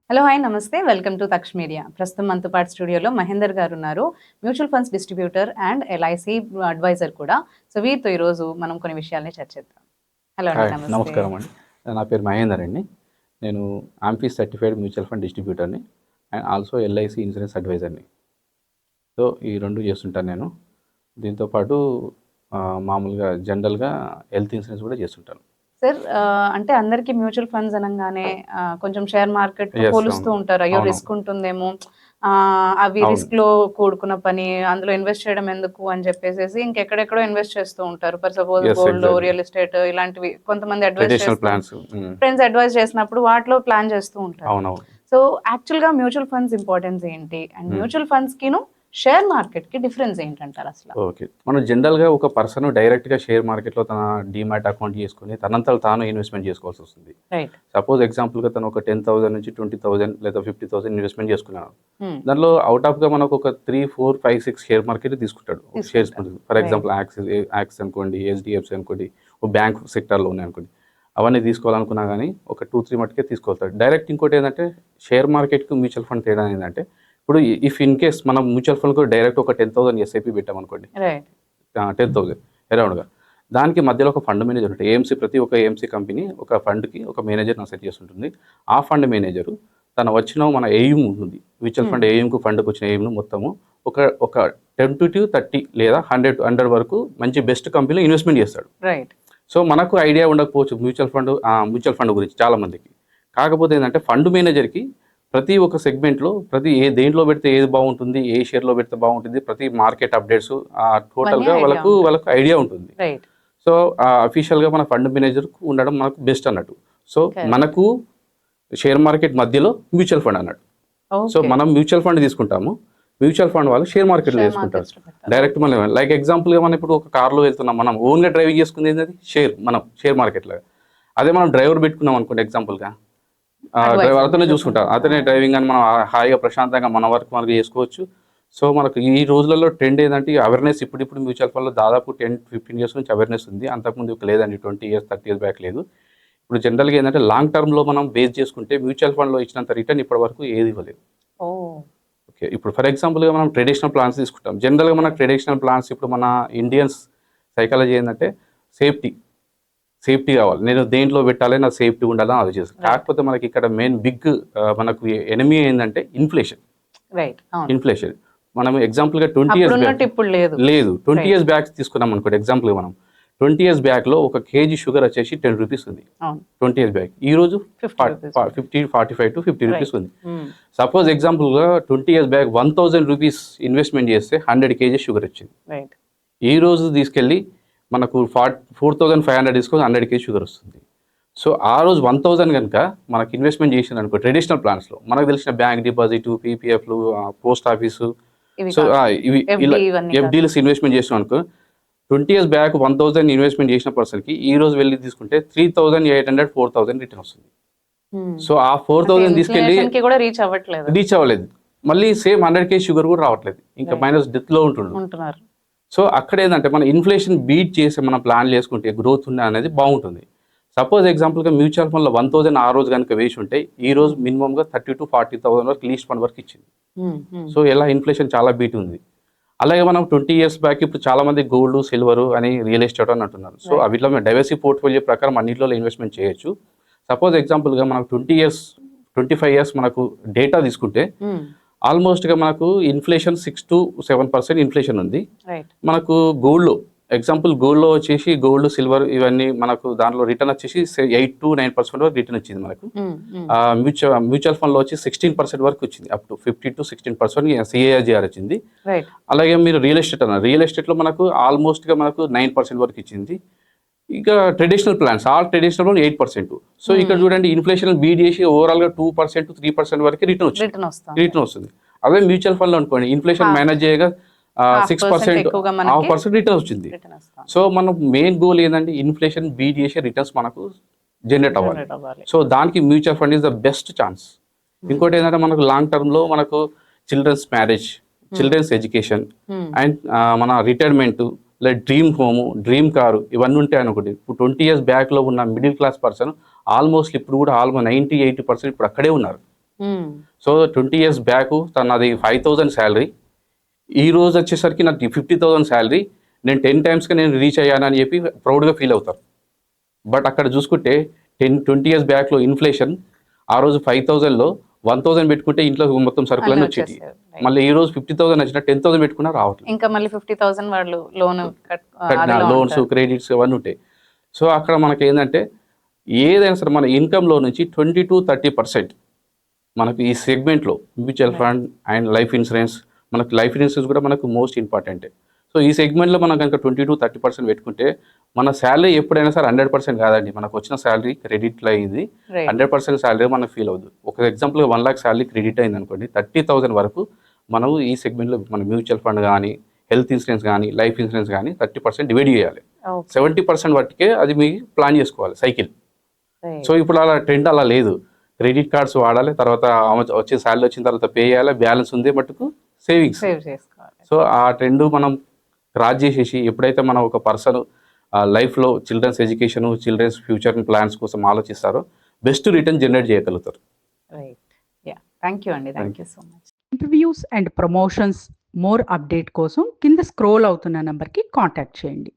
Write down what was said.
Hello hi నమస్తే welcome to తక్ష్ media. ప్రస్తుతం మనతో పాటు స్టూడియోలో మహేందర్ గారు ఉన్నారు. Mutual funds distributor and LIC advisor కూడా. సో వీరితో ఈరోజు మనం కొన్ని విషయాల్ని చర్చిద్దాం. హలో అండి, హాయ్, నమస్తే. నమస్కారం అండి. నా పేరు మహేందర్ అండి. నేను ఆంఫీస్ సర్టిఫైడ్ మ్యూచువల్ ఫండ్ డిస్ట్రిబ్యూటర్ని అండ్ ఆల్సో ఎల్ఐసి ఇన్సూరెన్స్ అడ్వైజర్ని. సో ఈ రెండు చేస్తుంటాను నేను. దీంతోపాటు మామూలుగా జనరల్గా హెల్త్ ఇన్సూరెన్స్ కూడా చేస్తుంటాను. సార్, అంటే అందరికీ మ్యూచువల్ ఫండ్స్ అనగానే కొంచెం షేర్ మార్కెట్ Yes, పోలుస్తూ అవును. ఉంటారు. అయ్యో అవును. రిస్క్ ఉంటుందేమో, అవి అవును. రిస్క్ లో కూడుకున్న పని, అందులో ఇన్వెస్ట్ చేయడం ఎందుకు అని చెప్పేసి ఇంకెక్కడెక్కడో ఇన్వెస్ట్ చేస్తూ ఉంటారు. For suppose Yes, gold, exactly. Real estate ఇలాంటివి కొంతమంది అడ్వైస్ ట్రెడిషనల్ చేస్తూ, ప్లాన్స్. ఫ్రెండ్స్ అడ్వైస్ చేసినప్పుడు వాటిలో ప్లాన్ చేస్తూ ఉంటారు. అవునవును. సో యాక్చువల్ గా మ్యూచువల్ ఫండ్స్ ఇంపార్టెన్స్ ఏంటి, అండ్ మ్యూచువల్ ఫండ్స్ కిను షేర్ మార్కెట్ కి డిఫరెన్స్ ఏంటంటారు అసలు? ఓకే, మనం జనరల్గా ఒక పర్సన్ డైరెక్ట్గా షేర్ మార్కెట్లో తన డీమ్యాట్ అకౌంట్ చేసుకుని తనంతట తాను ఇన్వెస్ట్మెంట్ చేసుకోవాల్సి వస్తుంది. రైట్. సపోజ్ ఎగ్జాంపుల్గా తను ఒక 10,000 నుంచి 20,000 లేదా 50,000 ఇన్వెస్ట్మెంట్ చేసుకున్నాడు. దానిలో అవుట్ ఆఫ్గా మనకు ఒక 3, 4, 5, 6 షేర్ మార్కెట్ తీసుకుంటాడు. షేర్స్ ఫర్ ఎగ్జాంపుల్ యాక్సిస్ అనుకోండి, HDFC అనుకోండి, ఒక బ్యాంక్ సెక్టర్లో ఉన్నాయి అనుకోండి, అవన్నీ తీసుకోవాలనుకున్నా కానీ ఒక 2, 3 మటుకే తీసుకోవాలి. డైరెక్ట్ ఇంకోటి ఏంటంటే షేర్ మార్కెట్కి మ్యూచువల్ ఫండ్ తేడా ఏంటంటే, ఇప్పుడు ఇఫ్ ఇన్ కేస్ మనం మ్యూచువల్ ఫండ్ కూడా డైరెక్ట్ ఒక 10,000 ఎస్ఐపి పెట్టామనుకోండి, 10,000 అరౌండ్గా, దానికి మధ్యలో ఒక ఫండ్ మేనేజర్ ఉంటుంది. ప్రతి ఒక్క ఏఎంసీ కంపెనీ ఒక ఫండ్కి ఒక మేనేజర్ని సెట్ చేస్తుంటుంది. ఆ ఫండ్ మేనేజరు తను వచ్చిన మన ఎయిమ్ ఉంటుంది, మ్యూచువల్ ఫండ్ ఎయిమ్కు ఫండ్కి వచ్చిన ఎయిమ్ను మొత్తము ఒక 10 to 30 లేదా 100 వరకు మంచి బెస్ట్ కంపెనీలో ఇన్వెస్ట్మెంట్ చేస్తాడు. రైట్. సో మనకు ఐడియా ఉండకపోవచ్చు మ్యూచువల్ ఫండ్ గురించి చాలామందికి. కాకపోతే ఏంటంటే ఫండ్ మేనేజర్కి ప్రతి ఒక్క సెగ్మెంట్లో దేంట్లో పెడితే ఏది బాగుంటుంది, ఏ షేర్లో పెడితే బాగుంటుంది, ప్రతి మార్కెట్ అప్డేట్స్ టోటల్గా వాళ్ళకు ఐడియా ఉంటుంది. సో అఫీషియల్గా మన ఫండ్ మేనేజర్ ఉండడం మనకు బెస్ట్ అన్నట్టు. సో మనకు షేర్ మార్కెట్ మధ్యలో మ్యూచువల్ ఫండ్ అన్నట్టు. సో మనం మ్యూచువల్ ఫండ్ తీసుకుంటాము, మ్యూచువల్ ఫండ్ వాళ్ళు షేర్ మార్కెట్లో తీసుకుంటారు డైరెక్ట్. మనం లైక్ ఎగ్జాంపుల్గా మనం ఇప్పుడు ఒక కార్లో వెళ్తున్నాం, మనం ఓన్గా డ్రైవింగ్ చేసుకుంది ఏంటది షేర్ మార్కెట్లో. అదే మనం డ్రైవర్ పెట్టుకున్నాం అనుకోండి ఎగ్జాంపుల్గా, డ్రైవర్ అతనే చూసుకుంటారు, అతనే డ్రైవింగ్ అని మనం హాయిగా ప్రశాంతంగా మన వర్క్ మనకు చేసుకోవచ్చు. సో మనకు ఈ రోజులలో ట్రెండ్ ఏంటంటే అవేర్నెస్ ఇప్పుడు మ్యూచువల్ ఫండ్లో దాదాపు 10-15 ఇయర్స్ నుంచి అవేర్నెస్ ఉంది. అంతకుముందు లేదండి, 20 ఇయర్స్ 30 ఇయర్స్ బ్యాక్ లేదు. ఇప్పుడు జనరల్గా ఏంటంటే లాంగ్ టర్మ్లో మనం బేస్ చేసుకుంటే మ్యూచువల్ ఫండ్లో ఇచ్చినంత రిటర్న్ ఇప్పటి వరకు ఏది ఇవ్వలేదు. ఓకే, ఇప్పుడు ఫర్ ఎగ్జాంపుల్గా మనం ట్రెడిషనల్ ప్లాన్స్ తీసుకుంటాం. జనరల్గా మన ట్రెడిషనల్ ప్లాన్స్ ఇప్పుడు మన ఇండియన్స్ సైకాలజీ ఏంటంటే సేఫ్టీ కావాలి, నేను దేంట్లో పెట్టాలి, నాకు సేఫ్టీ ఉండాలని ఆలోచిస్తాను. కాకపోతే మనకి ఇక్కడ మెయిన్ బిగ్ మనకు ఎనిమీ ఏంటంటే ఇన్ఫ్లేషన్. మనం ఎగ్జాంపుల్గా 20 ఇయర్స్ బ్యాక్ లేదు, 20 ఇయర్స్ బ్యాక్ తీసుకున్నాం అనుకోండి. ఎగ్జాంపుల్గా మనం 20 ఇయర్స్ బ్యాక్లో ఒక కేజీ షుగర్ వచ్చేసి 10 రూపీస్ ఉంది 20 ఇయర్స్ బ్యాక్. ఈ రోజు 45 to 50 రూపీస్ ఉంది. సపోజ్ ఎగ్జాంపుల్గా 20 ఇయర్స్ బ్యాక్ 1,000 రూపీస్ ఇన్వెస్ట్మెంట్ చేస్తే 100 kg షుగర్ వచ్చింది. ఈ రోజు తీసుకెళ్ళి మనకు 4,500 తీసుకొని 100 kg షుగర్ వస్తుంది. సో ఆ రోజు 1,000 కనుక మనకి ఇన్వెస్ట్మెంట్ చేసింది అనుకో ట్రెడిషనల్ ప్లాన్స్లో, మనకు తెలిసిన బ్యాంక్ డిపాజిట్, పీపీఎఫ్లు, పోస్ట్ ఆఫీసు, సో ఇవి ఎఫ్డీలు ఇన్వెస్ట్మెంట్ చేసినాం అనుకో, 20 ఇయర్స్ బ్యాక్ 1,000 ఇన్వెస్ట్మెంట్ చేసిన పర్సన్కి ఈ రోజు వెళ్ళి తీసుకుంటే 3,800, 4,000 రిటర్న్ వస్తుంది. సో ఆ 4,000 తీసుకెళ్ళి రీచ్ అవ్వలేదు, మళ్ళీ సేమ్ 100 kg షుగర్ కూడా రావట్లేదు, ఇంకా మైనస్ డెత్లో ఉంటున్నారు. సో అక్కడ ఏంటంటే మన ఇన్ఫ్లేషన్ బీట్ చేసి మన ప్లాన్ చేసుకుంటే గ్రోత్ ఉన్న అనేది బాగుంటుంది. సపోజ్ ఎగ్జాంపుల్గా మ్యూచువల్ ఫండ్లో 1,000 ఆ రోజు కనుక వేసి ఉంటే ఈ రోజు మినిమంగా 30,000 to 40,000 వరకు లీస్ట్ ఫండ్ వరకు ఇచ్చింది. సో ఎలా ఇన్ఫ్లేషన్ చాలా బీట్ ఉంది. అలాగే మనం 20 ఇయర్స్ బ్యాక్ ఇప్పుడు చాలా మంది గోల్డ్, సిల్వర్ అని రియల్ ఎస్టేట్ అని అంటున్నారు. సో అవిట్లో డైవర్సిటీ పోర్ట్ఫోలియో ప్రకారం అన్నింటిలో ఇన్వెస్ట్మెంట్ చేయొచ్చు. సపోజ్ ఎగ్జాంపుల్గా మనకు 25 ఇయర్స్ మనకు డేటా తీసుకుంటే ఆల్మోస్ట్గా మనకు ఇన్ఫ్లేషన్ 6 to 7% ఇన్ఫ్లేషన్ ఉంది. మనకు గోల్డ్లో వచ్చేసి గోల్డ్, సిల్వర్ ఇవన్నీ మనకు దాంట్లో రిటర్న్ వచ్చేసి 8 to 9% వరకు రిటర్న్ వచ్చింది మనకు. మ్యూచువల్ ఫండ్లో వచ్చి 16% వరకు వచ్చింది, అప్ టు 15 to 16% CAGR వచ్చింది. అలాగే మీరు రియల్ ఎస్టేట్లో మనకు ఆల్మోస్ట్గా మనకు 9% వరకు ఇచ్చింది. ఇక traditional plans, all traditional 8%. So ఇక్కడ చూడండి ఇన్ఫ్లేషన్ బీట్ చేసి ఓవరాల్గా 2% to 3% వరకు రిటర్న్ వస్తుంది. అదే మ్యూచువల్ ఫండ్లో అనుకోండి ఇన్ఫ్లేషన్ మేనేజ్ చేయగా 6% రిటర్న్ వచ్చింది. సో మనం మెయిన్ గోల్ ఏంటంటే ఇన్ఫ్లేషన్ బీట్ చేసే రిటర్న్స్ మనకు జనరేట్ అవ్వాలి. సో దానికి mutual fund is the best chance. ఇంకోటి ఏంటంటే మనకు లాంగ్ టర్మ్లో మనకు children's marriage, children's education and మన retirement, like dream home, dream car ఇవన్నీ ఉంటాయి అనుకోండి. ఇప్పుడు 20 ఇయర్స్ బ్యాక్లో ఉన్న మిడిల్ క్లాస్ పర్సన్ ఆల్మోస్ట్ ఇప్పుడు కూడా 90-80% ఇప్పుడు అక్కడే ఉన్నారు. సో 20 years బ్యాక్ తనది 5,000 శాలరీ, ఈ రోజు వచ్చేసరికి నాకు 50,000 శాలరీ, నేను 10 times నేను రీచ్ అయ్యానని చెప్పి ప్రౌడ్గా ఫీల్ అవుతారు. బట్ అక్కడ చూసుకుంటే 20 years బ్యాక్లో ఇన్ఫ్లేషన్, ఆ రోజు 5,000లో 1,000 పెట్టుకుంటే ఇంట్లో మొత్తం సరుకులన్నీ వచ్చేటి. మళ్ళీ ఈ రోజు 50,000 వచ్చినా 10,000 పెట్టుకున్నా రావట్లేదు. ఇంకా మళ్ళీ 50,000 వాళ్ళు లోన్స్, క్రెడిట్స్ అవన్నీ ఉంటాయి. సో అక్కడ మనకి ఏంటంటే ఏదైనా సరే మన ఇన్కంలో నుంచి 20-30% మనకు ఈ సెగ్మెంట్లో mutual fund and life insurance, మనకు లైఫ్ ఇన్సూరెన్స్ కూడా మనకు మోస్ట్ ఇంపార్టెంట్. సో ఈ సెగ్మెంట్లో మనం కనుక 20-30% పెట్టుకుంటే మన శాలరీ ఎప్పుడైనా సరే 100% కాదండి. మనకు వచ్చిన శాలరీ క్రెడిట్లో అయింది, 100% శాలరీ మనకు ఫీల్ అవుతుంది. ఒక ఎగ్జాంపుల్ 1 lakh శాలరీ క్రెడిట్ అయింది అనుకోండి, 30,000 వరకు మనం ఈ సెగ్మెంట్లో మన మ్యూచువల్ ఫండ్ కానీ, హెల్త్ ఇన్సూరెన్స్ కానీ, లైఫ్ ఇన్సూరెన్స్ కానీ 30% డివైడ్ చేయాలి. 70% వరకే అది మీకు ప్లాన్ చేసుకోవాలి సైకిల్. సో ఇప్పుడు అలా ట్రెండ్ అలా లేదు. క్రెడిట్ కార్డ్స్ వాడాలి, తర్వాత వచ్చే శాలరీ వచ్చిన తర్వాత పే చేయాలి, బ్యాలెన్స్ ఉంది మటుకు సేవింగ్స్. సో ఆ ట్రెండ్ మనం క్రాస్ చేసేసి ఎప్పుడైతే మనం ఒక పర్సన్ లైఫ్లో children's education, children's future plans కోసం ఆలోచిస్తారో బెస్ట్ రిటర్న్ జనరేట్ చేయగలుగుతారు. థ్యాంక్ యూ అండి, thank you so much. Interviews and promotions more update కోసం కింద స్క్రోల్ అవుతున్న నెంబర్కి కాంటాక్ట్ చేయండి.